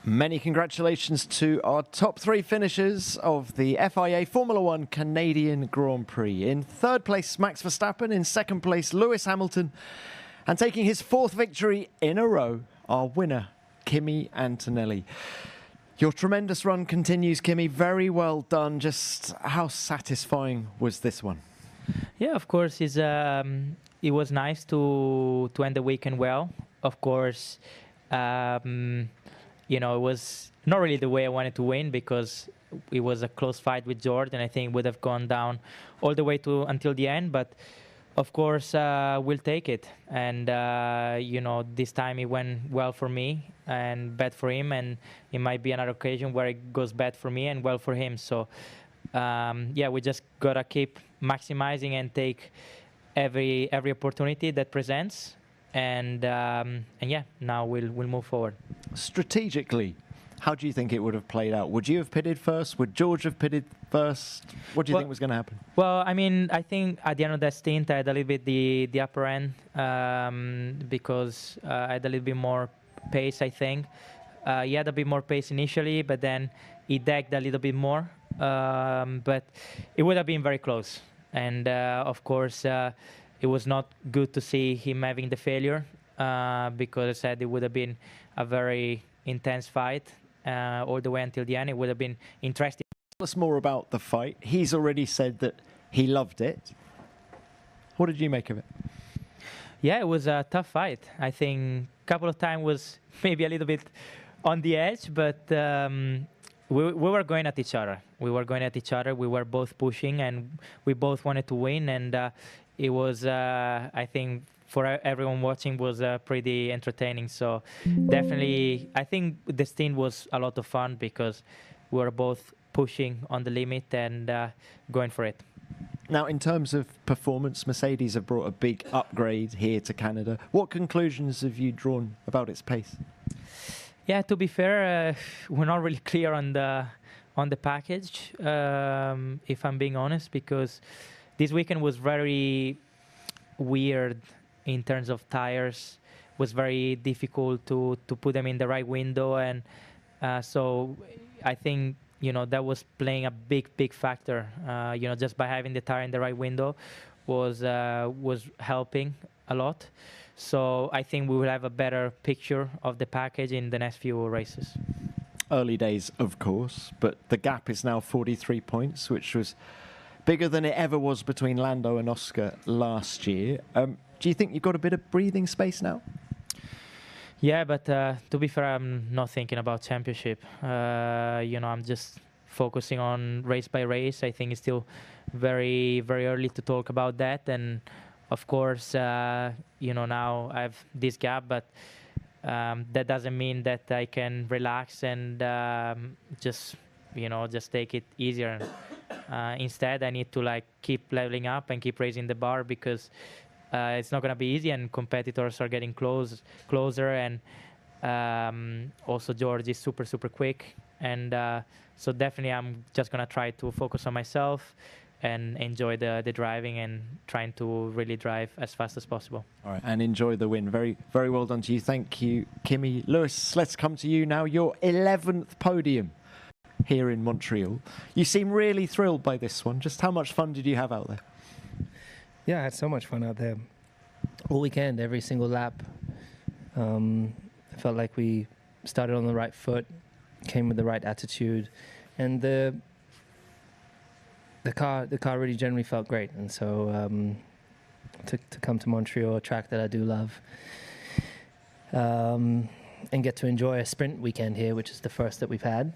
Many congratulations to our top three finishers of the FIA Formula One Canadian Grand Prix. In third place, Max Verstappen. In second place, Lewis Hamilton. And taking his fourth victory in a row, our winner, Kimi Antonelli. Your tremendous run continues, Kimi. Very well done. Just how satisfying was this one? Yeah, of course, it was nice to end the weekend well. Of course, you know, it was not really the way I wanted to win because it was a close fight with George, and I think it would have gone down all the way until the end. But of course, we'll take it. And you know, this time it went well for me and bad for him, and it might be another occasion where it goes bad for me and well for him. So yeah, we just gotta keep maximizing and take every opportunity that presents. And yeah, now we'll move forward. Strategically, how do you think it would have played out? Would you have pitted first? Would George have pitted first? What do you think was going to happen? Well, I mean, I think at the end of that stint, I had a little bit the upper end because I had a little bit more pace, I think. He had a bit more pace initially, but then he decked a little bit more. But it would have been very close. And of course, it was not good to see him having the failure because I said it would have been a very intense fight all the way until the end. It would have been interesting. Tell us more about the fight. He's already said that he loved it. What did you make of it? Yeah, it was a tough fight. I think a couple of times was maybe a little bit on the edge, but we were going at each other. We were both pushing, and we both wanted to win. And it was, I think, for everyone watching, was pretty entertaining. So definitely, I think the stint was a lot of fun because we were both pushing on the limit and going for it. Now, in terms of performance, Mercedes have brought a big upgrade here to Canada. What conclusions have you drawn about its pace? Yeah, to be fair, we're not really clear on the package, if I'm being honest, because this weekend was very weird in terms of tires. It was very difficult to put them in the right window, and so I think, you know, that was playing a big factor. You know, just by having the tire in the right window was helping a lot. So I think we will have a better picture of the package in the next few races. Early days, of course, but the gap is now 43 points, which was bigger than it ever was between Lando and Oscar last year. Do you think you've got a bit of breathing space now? Yeah, but to be fair, I'm not thinking about championship. You know, I'm just focusing on race by race. I think it's still very early to talk about that. And of course, you know, now I have this gap, but that doesn't mean that I can relax and just take it easier. Instead, I need to keep leveling up and keep raising the bar because it's not going to be easy, and competitors are getting closer, and also George is super quick, and so definitely I'm just going to try to focus on myself and enjoy the driving and trying to really drive as fast as possible. All right, and enjoy the win. Very well done to you. Thank you, Kimi. Lewis, let's come to you now. Your 11th podium here in Montreal. You seem really thrilled by this one. Just how much fun did you have out there? Yeah, I had so much fun out there. All weekend, every single lap. I felt like we started on the right foot, came with the right attitude, and the car really generally felt great. And so to come to Montreal, a track that I do love, and get to enjoy a sprint weekend here, which is the first that we've had,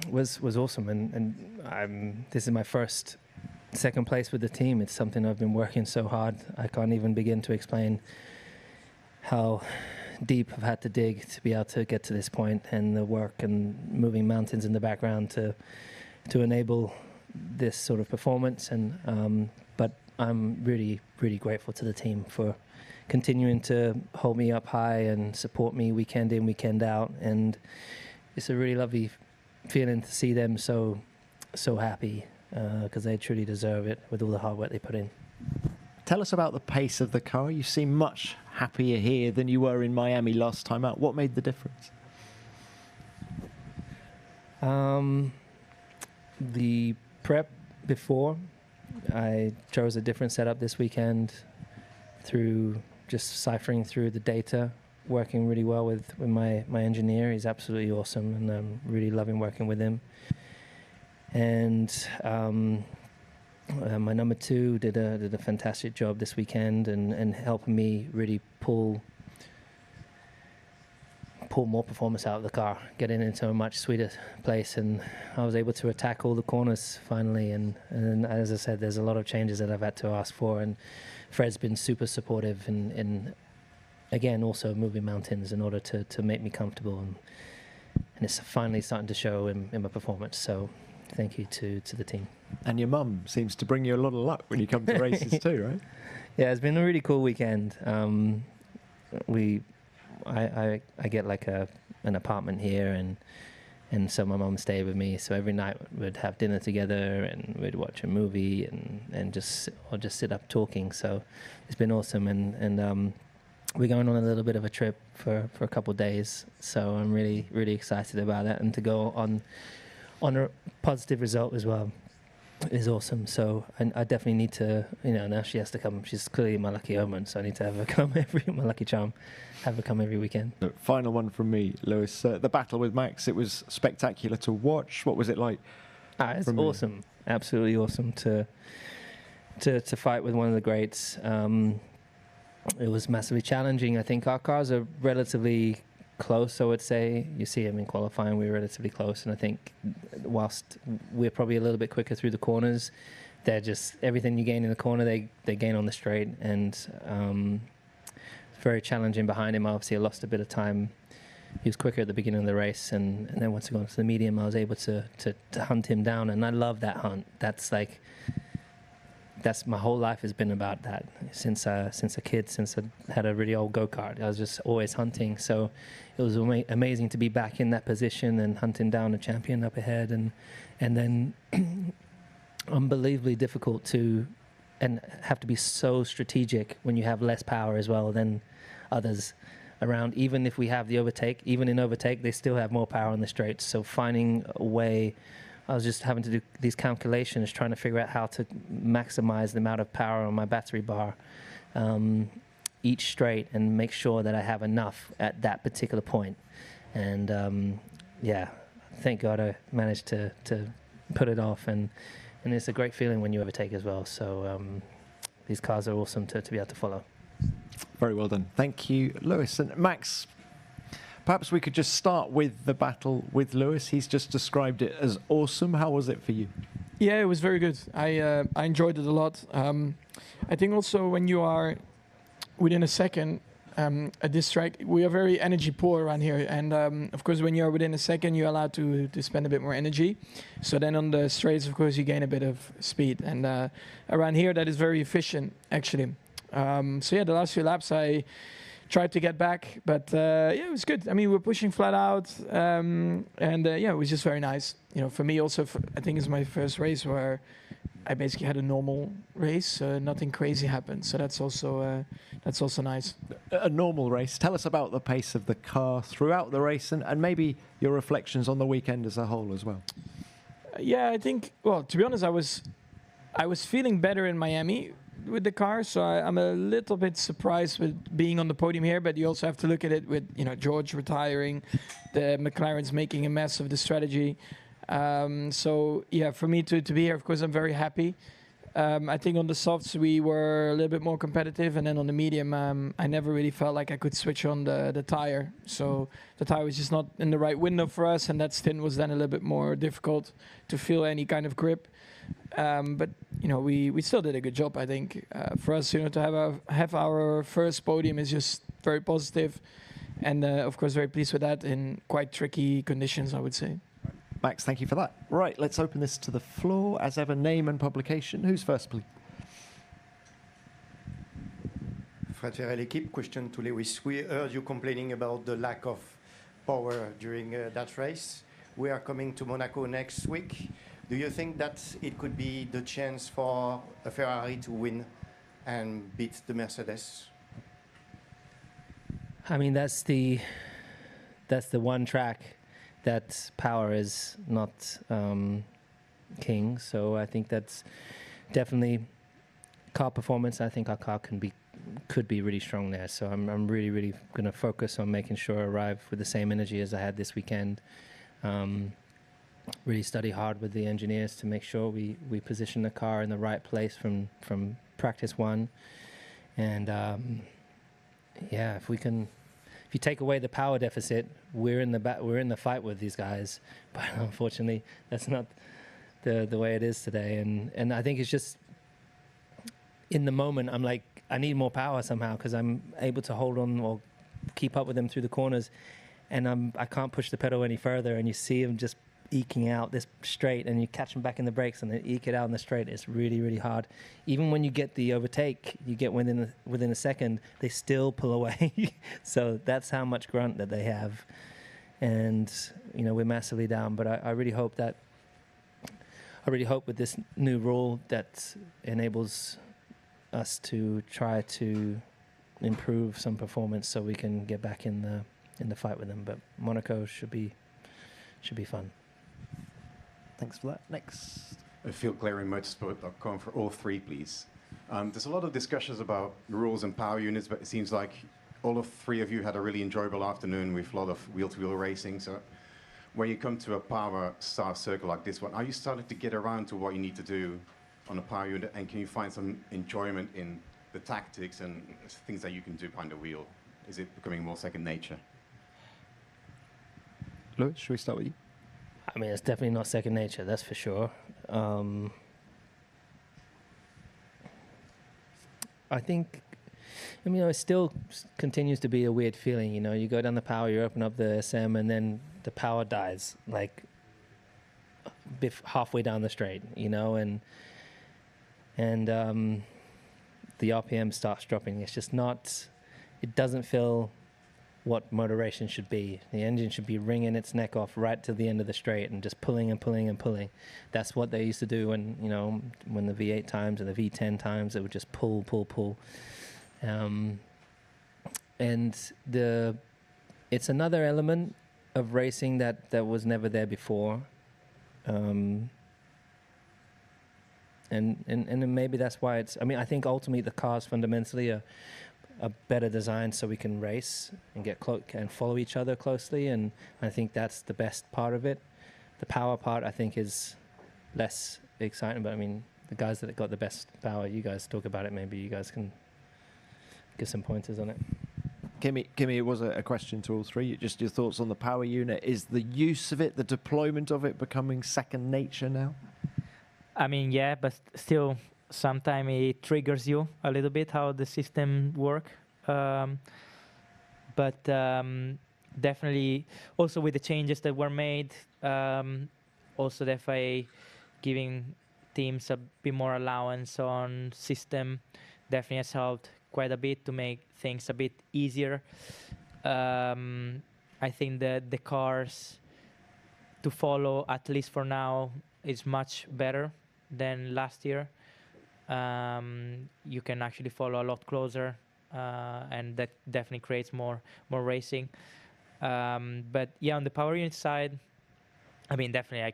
was awesome. And this is my first second place with the team. It's something I've been working so hard. I can't even begin to explain how deep I've had to dig to be able to get to this point, and the work and moving mountains in the background to enable this sort of performance. And but I'm really grateful to the team for continuing to hold me up high and support me weekend in, weekend out. And it's a really lovely feeling to see them so happy, because they truly deserve it with all the hard work they put in. Tell us about the pace of the car. You seem much happier here than you were in Miami last time out. What made the difference? The prep before, I chose a different setup this weekend through just ciphering through the data, working really well with my engineer. He's absolutely awesome, and I'm really loving working with him. And my number two did a fantastic job this weekend and helping me really pull more performance out of the car, getting into a much sweeter place, and I was able to attack all the corners finally. And as I said, there's a lot of changes that I've had to ask for, and Fred's been super supportive in again also moving mountains in order to make me comfortable, and it's finally starting to show in my performance. So thank you to the team. And your mum seems to bring you a lot of luck when you come to races too, right? Yeah, it's been a really cool weekend. I get like an apartment here, and so my mum stayed with me. So every night we'd have dinner together and we'd watch a movie and just sit up talking. So it's been awesome, and we're going on a little bit of a trip for a couple of days. So I'm really excited about that, and to go on a positive result as well is awesome. So I definitely need to, now she has to come. She's clearly my lucky omen, so I need to have her come my lucky charm, have her come every weekend. Look, final one from me, Lewis. The battle with Max, it was spectacular to watch. What was it like? It's awesome, absolutely awesome to fight with one of the greats. It was massively challenging. I think our cars are relatively close, I would say. You see him in qualifying, we were relatively close, and I think whilst we're probably a little bit quicker through the corners, they're just, everything you gain in the corner, they gain on the straight, and very challenging behind him. Obviously I lost a bit of time. He was quicker at the beginning of the race, and then once I got to the medium, I was able to hunt him down, and I love that hunt. That's my whole life has been about that since a kid, since I had a really old go-kart. I was just always hunting, so it was amazing to be back in that position and hunting down a champion up ahead, and then unbelievably difficult to, and have to be so strategic when you have less power as well than others around. Even if we have the overtake, even in overtake, they still have more power on the straights. So finding a way, I was just having to do these calculations, trying to figure out how to maximize the amount of power on my battery bar each straight, and make sure that I have enough at that particular point. And thank God I managed to put it off, and it's a great feeling when you overtake as well. So these cars are awesome to be able to follow. Very well done. Thank you, Lewis. And Max, perhaps we could just start with the battle with Lewis. He's just described it as awesome. How was it for you? Yeah, it was very good. I enjoyed it a lot. I think also when you are within a second at this track, we are very energy poor around here. And of course, when you are within a second, you're allowed to spend a bit more energy. So then on the straights, of course, you gain a bit of speed. And around here, that is very efficient, actually. The last few laps, I tried to get back, but it was good. I mean, we were pushing flat out, it was just very nice. For me also, I think it's my first race where I basically had a normal race, nothing crazy happened. So that's also nice. A normal race. Tell us about the pace of the car throughout the race, and maybe your reflections on the weekend as a whole as well. I think, well, to be honest, I was feeling better in Miami with the car, so I'm a little bit surprised with being on the podium here, but you also have to look at it with George retiring, the McLaren's making a mess of the strategy. For me to be here, of course, I'm very happy. I think on the softs we were a little bit more competitive, and then on the medium I never really felt like I could switch on the tire, so the tire was just not in the right window for us, and that stint was then a little bit more difficult to feel any kind of grip. But we still did a good job, I think. For us, to have our first podium is just very positive, and of course very pleased with that in quite tricky conditions, I would say. Max, thank you for that. Right, let's open this to the floor. As ever, name and publication. Who's first, please? Fratelli l'équipe, question to Lewis. We heard you complaining about the lack of power during that race. We are coming to Monaco next week. Do you think that it could be the chance for a Ferrari to win and beat the Mercedes? I mean, that's the one track that power is not king. So I think that's definitely car performance. I think our car could be really strong there. So I'm really going to focus on making sure I arrive with the same energy as I had this weekend. Really study hard with the engineers to make sure we position the car in the right place from practice one. And if you take away the power deficit, we're in the fight with these guys. But unfortunately, that's not the way it is today. And I think it's just in the moment, I'm like, I need more power somehow because I'm able to hold on or keep up with them through the corners, and I can't push the pedal any further. And you see them just eking out this straight, and you catch them back in the brakes, and then eke it out in the straight. It's really hard. Even when you get the overtake, you get within a second, they still pull away. So that's how much grunt that they have, and we're massively down. But I really hope with this new rule that enables us to try to improve some performance so we can get back in the fight with them. But Monaco should be fun. Thanks for that. Next. Phil Clary, motorsport.com for all three, please. There's a lot of discussions about rules and power units, but it seems like all of three of you had a really enjoyable afternoon with a lot of wheel-to-wheel racing. So when you come to a power star circle like this one, are you starting to get around to what you need to do on a power unit, and can you find some enjoyment in the tactics and things that you can do behind the wheel? Is it becoming more second nature? Lewis, should we start with you? I mean, it's definitely not second nature, that's for sure. I think, it still continues to be a weird feeling. You go down the power, you open up the SM, and then the power dies, like halfway down the straight, and the RPM starts dropping. It's just not, it doesn't feel what motor racing should be. The engine should be wringing its neck off right to the end of the straight and just pulling and pulling and pulling. That's what they used to do when the V8 times and the V10 times, it would just pull. And it's another element of racing that was never there before. And maybe that's why I think ultimately the cars fundamentally are better designed so we can race and get and follow each other closely, and I think that's the best part of it. The power part, I think, is less exciting, but the guys that got the best power, you guys talk about it, maybe you guys can give some pointers on it. Kimi, it was a question to all three. Just your thoughts on the power unit. Is the use of it, the deployment of it, becoming second nature now? Yeah, but still, sometimes it triggers you a little bit how the system work. But definitely, also with the changes that were made, also the FIA giving teams a bit more allowance on system definitely has helped quite a bit to make things a bit easier. I think that the cars to follow, at least for now, is much better than last year. You can actually follow a lot closer, and that definitely creates more racing. But yeah, on the power unit side, definitely I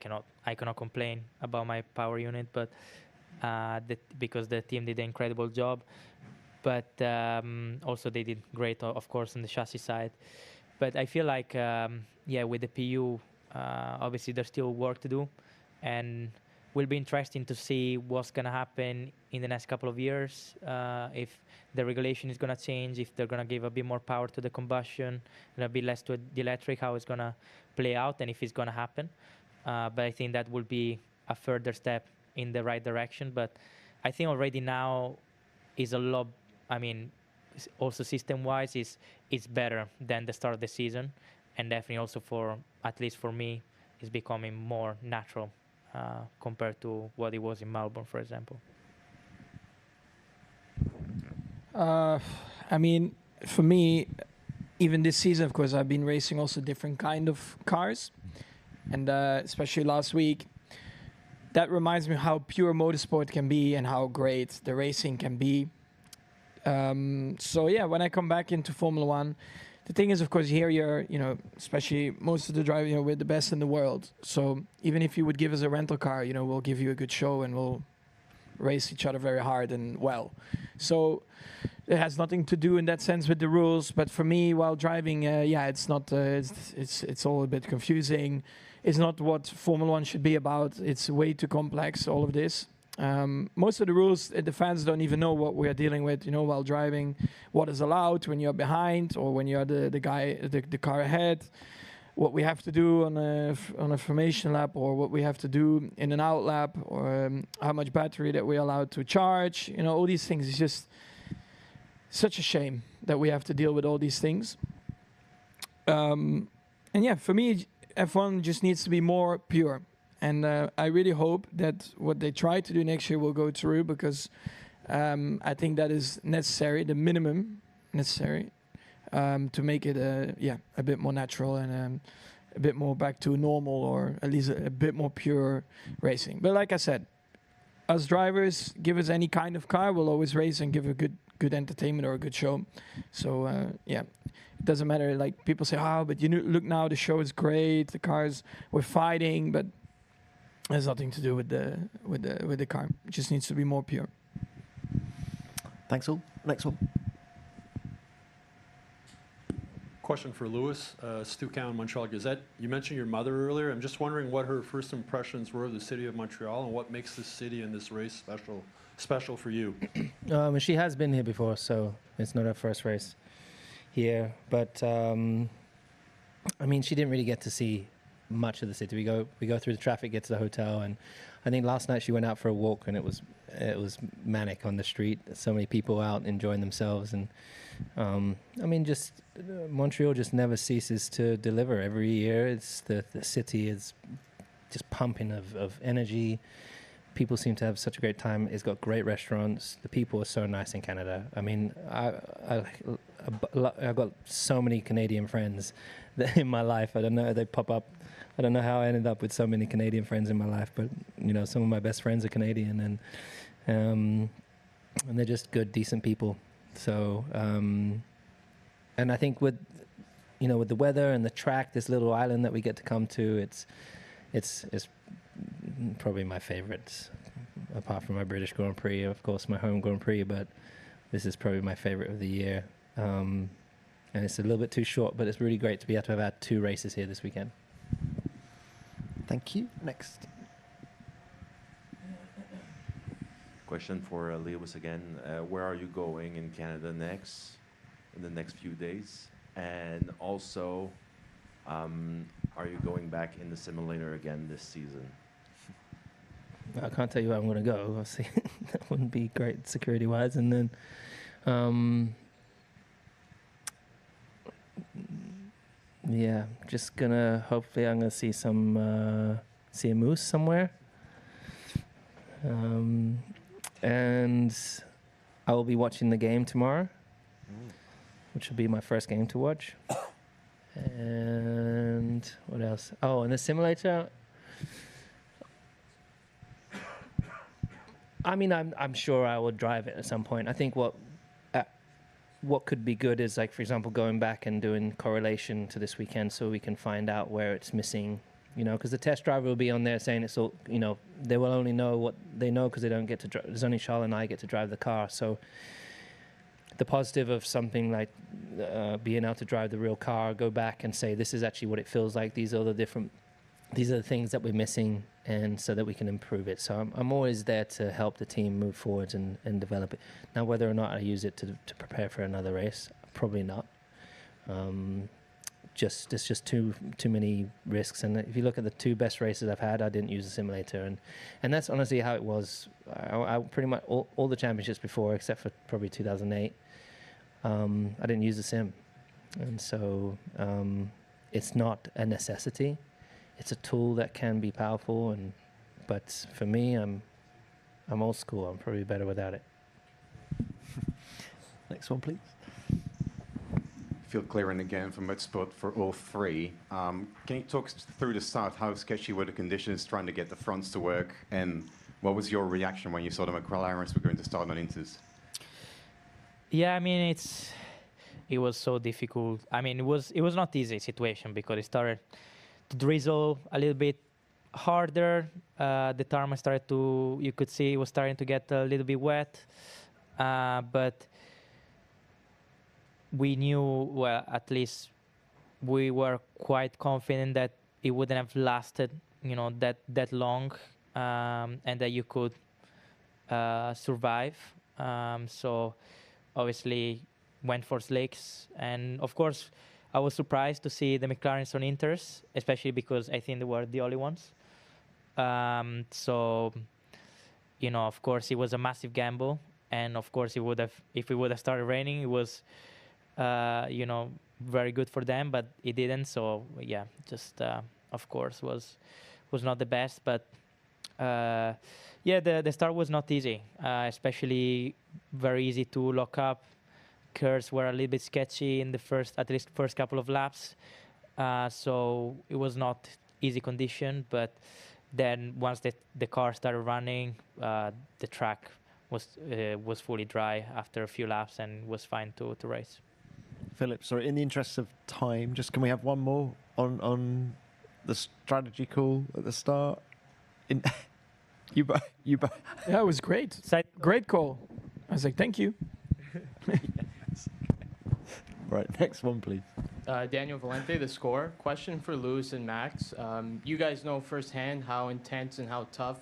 cannot complain about my power unit, but because the team did an incredible job. But also they did great, of course, on the chassis side. But I feel like with the PU, obviously there's still work to do, and will be interesting to see what's going to happen in the next couple of years, if the regulation is going to change, if they're going to give a bit more power to the combustion and a bit less to the electric, how it's going to play out and if it's going to happen. But I think that will be a further step in the right direction. But I think already now is a lot, also system-wise, it's better than the start of the season. And definitely also at least for me, it's becoming more natural compared to what it was in Melbourne, for example. For me, even this season, of course, I've been racing also different kind of cars. And especially last week, that reminds me how pure motorsport can be and how great the racing can be. When I come back into Formula One, the thing is, of course, here you're, especially most of the drivers, we're the best in the world. So even if you would give us a rental car, we'll give you a good show and we'll race each other very hard and well. So it has nothing to do in that sense with the rules. But for me, while driving, it's not. It's all a bit confusing. It's not what Formula One should be about. It's way too complex. All of this. Most of the rules, the fans don't even know what we are dealing with. While driving, what is allowed when you're behind or when you're the car ahead. What we have to do on a formation lap, or what we have to do in an out lap, or how much battery that we're allowed to charge. All these things. It's just such a shame that we have to deal with all these things. And for me, F1 just needs to be more pure. And I really hope that what they try to do next year will go through, because I think that is necessary, the minimum necessary, to make it a bit more natural and a bit more back to normal, or at least a bit more pure racing. But like I said, us drivers, give us any kind of car, we'll always race and give a good entertainment or a good show. So it doesn't matter. Like people say, but look now, the show is great, the cars, we're fighting, but it has nothing to do with the car. It just needs to be more pure. Thanks all. Next one. Question for Lewis, Stu Cowan, Montreal Gazette. You mentioned your mother earlier. I'm just wondering what her first impressions were of the city of Montreal, and what makes this city and this race special for you. She has been here before, so it's not her first race here. But she didn't really get to see much of the city. We go through the traffic, get to the hotel, and I think last night she went out for a walk, and it was manic on the street. So many people out enjoying themselves, and Montreal just never ceases to deliver. Every year, it's the city is just pumping of energy. People seem to have such a great time. It's got great restaurants. The people are so nice in Canada. I've got so many Canadian friends in my life. I don't know, they pop up. I don't know how I ended up with so many Canadian friends in my life, but some of my best friends are Canadian, and they're just good, decent people. So, and I think with the weather and the track, this little island that we get to come to, it's probably my favorite, apart from my British Grand Prix, of course, my home Grand Prix, but this is probably my favorite of the year. And it's a little bit too short, but it's really great to be able to have had 2 races here this weekend. Thank you. Next. Question for Lewis again. Where are you going in Canada next, in the next few days? And also, are you going back in the simulator again this season? I can't tell you where I'm going to go. Obviously, that wouldn't be great security-wise. And then, just gonna. Hopefully, I'm gonna see see a moose somewhere. And I will be watching the game tomorrow, which will be my first game to watch. And what else? Oh, and the simulator. I'm sure I will drive it at some point. I think what could be good is, like, for example, going back and doing correlation to this weekend, so we can find out where it's missing. Because the test driver will be on there saying it's all, they will only know what they know because they don't get to drive. There's only Charles and I get to drive the car. So the positive of something like being able to drive the real car, go back and say, this is actually what it feels like. These are the things that we're missing, and so that we can improve it. So I'm always there to help the team move forwards and develop it. Now, whether or not I use it to prepare for another race, probably not. There's just too many risks. And if you look at the 2 best races I've had, I didn't use a simulator, and that's honestly how it was. I pretty much all the championships before, except for probably 2008, I didn't use the sim, and so it's not a necessity. It's a tool that can be powerful, but for me, I'm old school. I'm probably better without it. Next one, please. Phil Clearing again from Motorsport for all 3. Can you talk through the start? How sketchy were the conditions trying to get the fronts to work? And what was your reaction when you saw the McLarens were going to start on Inters? Yeah, it was so difficult. I mean, it was not easy situation because it started to drizzle a little bit harder. The tarmac started to, you could see it was starting to get a little bit wet, but we knew, well, at least we were quite confident that it wouldn't have lasted, that long, and that you could survive. So obviously went for slicks, and of course I was surprised to see the McLarens on Inters, especially because I think they were the only ones. So of course it was a massive gamble, and of course if it would have started raining, it was very good for them, but it didn't. So yeah, just of course was not the best, but the start was not easy, especially very easy to lock up. Curves were a little bit sketchy in the first couple of laps, so it was not easy condition. But then once the car started running, the track was fully dry after a few laps and was fine to race. Philip, sorry, in the interest of time, just can we have one more on the strategy call at the start? You Yeah, it was great. Great call. I was like, thank you. Yes. Right, next one, please. Daniel Valente, The Score. Question for Lewis and Max. You guys know firsthand how intense and how tough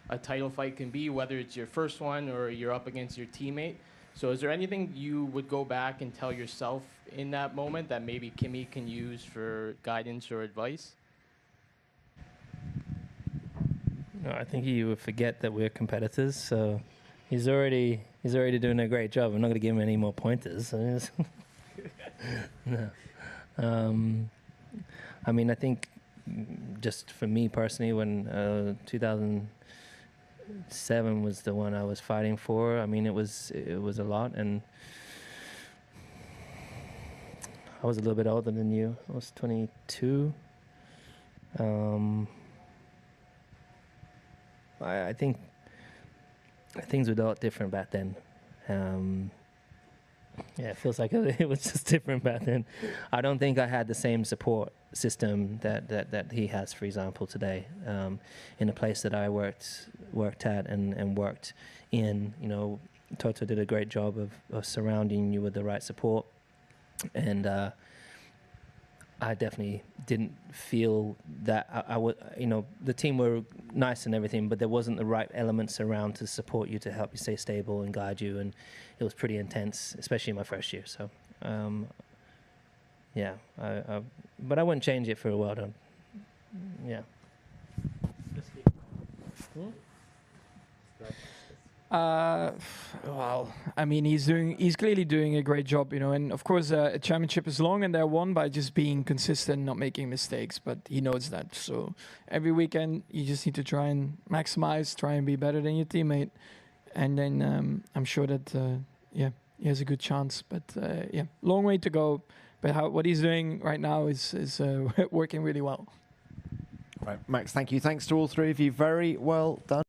a title fight can be, whether it's your first one or you're up against your teammate. So is there anything you would go back and tell yourself in that moment that maybe Kimi can use for guidance or advice? No, I think he would forget that we're competitors. So he's already doing a great job. I'm not going to give him any more pointers. No. I mean, I think just for me personally, when 2007 was the one I was fighting for. I mean, it was a lot, and I was a little bit older than you. I was 22. I think things were a lot different back then. Yeah, it feels like it was just different back then. I don't think I had the same support system that he has, for example, today. In the place that I worked at and worked in, Toto did a great job of surrounding you with the right support. And I definitely didn't feel that I would, the team were nice and everything, but there wasn't the right elements around to support you, to help you stay stable and guide you. And it was pretty intense, especially in my first year. So, yeah, but I wouldn't change it for a world. Yeah. Well, I mean, he's clearly doing a great job, and of course a championship is long and they're won by just being consistent, not making mistakes, but he knows that. So every weekend you just need to try and maximize, try and be better than your teammate, and then I'm sure that he has a good chance. But long way to go, but what he's doing right now is working really well. Right, Max, thank you. Thanks to all three of you. Very well done.